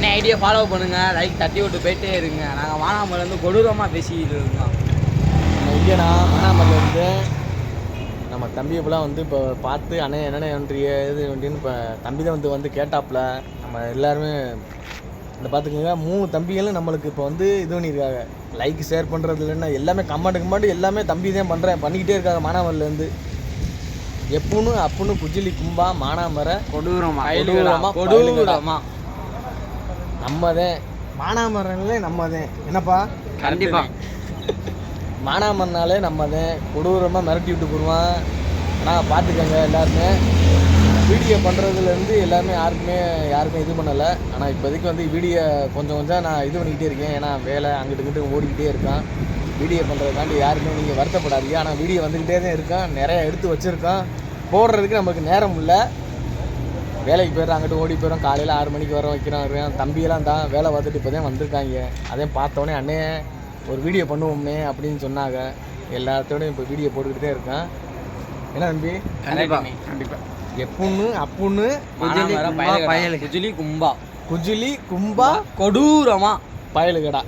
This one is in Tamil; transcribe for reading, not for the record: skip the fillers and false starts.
அண்ணன் ஐடியா ஃபாலோ பண்ணுங்கள், லைக் தட்டி விட்டு போயிட்டே இருங்க. நாங்கள் மானாமலேருந்து கொடூரமாக பேசிக்கிட்டு இருக்கோம். இங்கேண்ணா மானாமலேருந்து நம்ம தம்பியை ஃபுல்லாக வந்து இப்போ பார்த்து அண்ணே என்னென்ன ஒன்றிய இது ஒன்றின்னு இப்போ தம்பி தான் வந்து கேட்டாப்புல. நம்ம எல்லாருமே இந்த பார்த்துக்கோங்க 3 தம்பிகளும் நம்மளுக்கு இப்போ வந்து இது பண்ணியிருக்காங்க. லைக் ஷேர் பண்ணுறது இல்லைன்னா எல்லாமே கமெண்ட் எல்லாமே தம்பி தான் பண்ணிக்கிட்டே இருக்காங்க. மானாமரிலேருந்து எப்புன்னு அப்புன்னு குஜிலி கும்பா மானாமரை கொடூரமாக நம்மதே மானாமரங்களே நம்மதே என்னப்பா கண்டிப்பாக மானாமரனாலே நம்மதே கொடூரமாக மிரட்டி விட்டு போடுவான். ஆனால் பார்த்துக்கங்க எல்லாருமே வீடியோ பண்ணுறதுலேருந்து எல்லாருமே யாருமே இது பண்ணலை. ஆனால் இப்போதைக்கு வந்து வீடியோ கொஞ்சம் நான் இது பண்ணிக்கிட்டே இருக்கேன். ஏன்னா வேலை அங்கிட்டு ஓடிக்கிட்டே இருக்கான். வீடியோ பண்ணுறதுக்காண்டி யாருமே நீங்கள் வருத்தப்படாதீங்க. ஆனால் வீடியோ வந்துக்கிட்டே தான் இருக்கான், நிறையா எடுத்து வச்சுருக்கான். போடுறதுக்கு நமக்கு நேரம் இல்லை. வேலைக்கு போயிடுறோம், அங்கிட்டு ஓடி போயிடும். காலையில் 6 மணிக்கு வர வைக்கிறான். தம்பியெல்லாம் தான் வேலை பார்த்துட்டு இப்போ தான் வந்திருக்காங்க. அதே பார்த்தோன்னே அண்ணே ஒரு வீடியோ பண்ணுவோம்னே அப்படின்னு சொன்னாங்க. எல்லாத்தோடையும் இப்போ வீடியோ போட்டுக்கிட்டு தான் இருக்கான். என்ன தம்பி? கண்டிப்பாக எப்புன்னு அப்புன்னு குஜிலி கும்பா கொடூரமாக பயலுகடா.